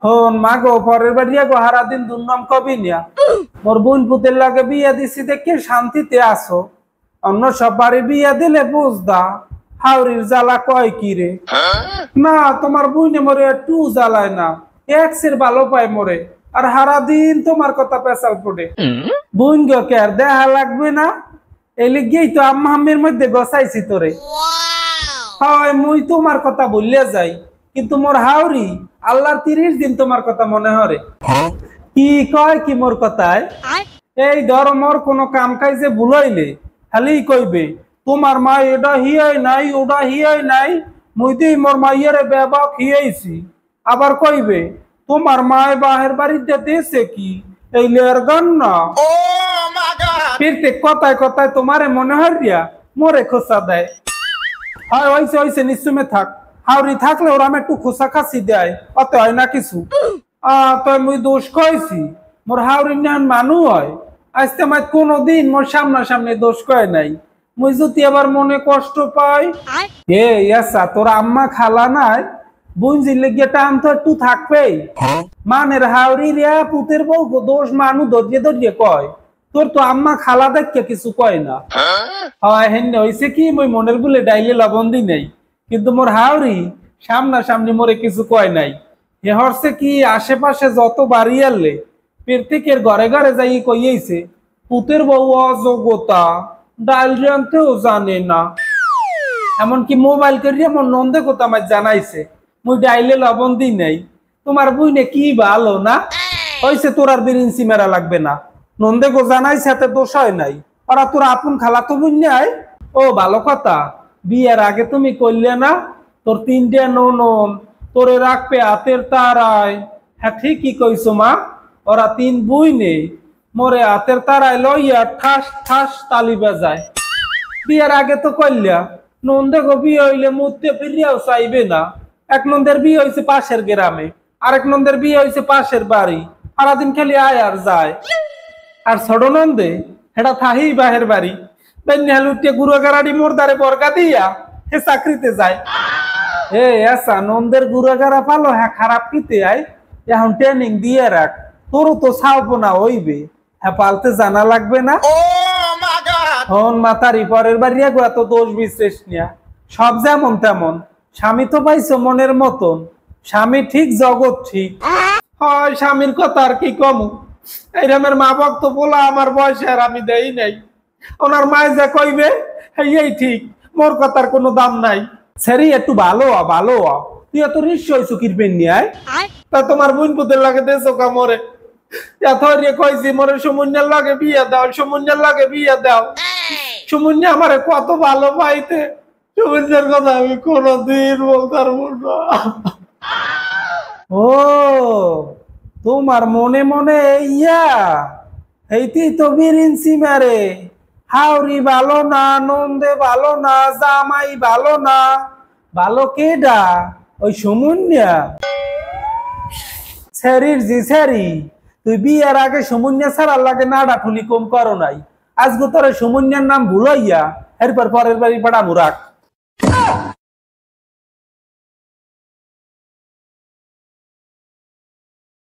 হন মা গো পরের বাড়িয়া গো হারা দিন দুর্নাম কবি নিয়া মোর বোন পুতের লাগে বিয়া দিছি দেখে শান্তিতে আসো অন্য সব বাড়ি বিয়া দিলে বুঝদা হাওড়ির জ্বালা কয় কি রে না তোমার বুইনে মরে একটু জ্বালায় না এক্সের ভালো পায় মরে আর হারা দিন তোমার কথা পেশাল পড়ে বুইন গো কে আর দেখা লাগবে না এই লিগেই তো আম্মা আম্মির মধ্যে গসাইছি তোরে হয় মুই তোমার কথা বললে যাই কিন্তু মোর হাওরি আল্লাহর 30 দিন তোমার কথা মনে হরে কি কয় কি মোর কথায় এই ধর মোর কোনো কাম কাজে ভুলাইলে খালি কইবে তোমার মা এটা হিয়াই নাই ওটা হিয়াই নাই মুই দিই মোর মাইয়ারে বেবাক হিয়াইছি আবার কইবে তোমার মায় বাহের বাড়িতে দেশে কি এই লেয়ার গান না ফিরতে কথায় কথায় তোমারে মনে হরিয়া মোরে খোসা দেয় হয় ওইসে ওইসে নিশ্চুমে থাক হাওড়ি থাকলে ওরা আমি একটু খোসা খাসি দেয় অত হয় না কিছু তো মুই দোষ কইছি মোর হাওড়ি নান মানু হয় আজকে আমার কোনোদিন মোর সামনাসামনি দোষ কয় নাই মুই যদি আবার মনে কষ্ট পাই এ আচ্ছা তোর আম্মা খালা নাই বুঝলে গিয়ে টান তো একটু থাকবেই মানের হাওড়ি রিয়া পুতের বউ দোষ মানু ধরিয়ে ধরিয়ে কয় তোর তো আম্মা খালা দেখে কিছু কয় না হয় হেন হইছে কি মই মনের গুলে ডাইলে লবণ দি নাই কিন্তু মোর হাওড়ি সামনাসামনি মোরে কিছু কয় নাই এ হরছে কি আশেপাশে যত বাড়ি আনলে প্রত্যেকের ঘরে ঘরে যাই কইয়েছে পুতের বউ অযোগ্যতা ডাল রানতেও জানে না এমনকি মোবাইল করিয়া মোর নন্দে কথা আমার জানাইছে মুই ডাইলে লবণ দি নাই তোমার বুইনে কি ভালো না হইছে তোর আর বিরিঞ্চি মেরা লাগবে না নন্দে গো জানাইছে এতে দোষ হয় নাই ওরা তোর আপন খালা তো বুঝ নাই ও ভালো কথা বিয়ের আগে তুমি করলে না তোর 3টে ননন তোরে রাখবে হাতের তারায় হ্যাঁ ঠিকই কইছো মা ওরা 3 বুইনে মোরে হাতের তারায় লইয়া ঠাস ঠাস তালি বাজায় বিয়ের আগে তো কইলা নন্দে গো বিয়ে হইলে মুতে ফিরিয়াও চাইবে না এক নন্দের বিয়ে হয়েছে পাশের গ্রামে আরেক নন্দের বিয়ে হয়েছে পাশের বাড়ি সারাদিন খালি আয় আর যায় আর ছোট নন্দে হেটা থাহি বাহের বাড়ি লুটিয়ে গুড়াগাড়ি মোরদারে বরকা দিয়া হে চাকরিতে যায় এ আচ্ছা নন্দের গুড়াগাড়া পালো হ্যাঁ খারাপ কিতে আয় এখন ট্রেনিং দিয়ে রাখ তোরও তো ছাড়বো না হইবে হ্যাঁ পালতে জানা লাগবে না হন মাতারি পরের বাড়ি গো এত দোষ বিশ্লেষ নিয়া সব যেমন তেমন স্বামী তো পাইছো মনের মতন স্বামী ঠিক জগৎ ঠিক হয় স্বামীর কথা আর কি কম এইরমের মা ভক্ত বলা আমার বয়সে আর আমি দেই নাই ওনার মায় যা কইবে এই ঠিক মোর কথার কোনো দাম নাই সেরি একটু ভালো ভালো তুই এত নিশ্চয় চুকির পেন নিয়ে তা তোমার বোন পুতের লাগে দেশো কামরে কইছি মোরে সুমুন্যার লাগে বিয়ে দাও সুমুন্যার লাগে বিয়ে দাও সুমুন্যা আমারে কত ভালো পাইতে সুমুন্যার কথা আমি কোনোদিন বলতে পারবো না ও তোমার মনে মনে ইয়া এইটি তো বিরিঞ্চি মারে হাওড়ি ভালো না নন্দে ভালো না জামাই ভালো না ভালো কেডা ওই সমুন্যা শরীর জি সারি তুই বিয়ের আগে সমুন্যা ছাড়ার লাগে নাড়া ঠুলি কম করো নাই আজকে তোর সমুন্যার নাম ভুলাইয়া এরপর পরের বাড়ি পাড়া মুরাক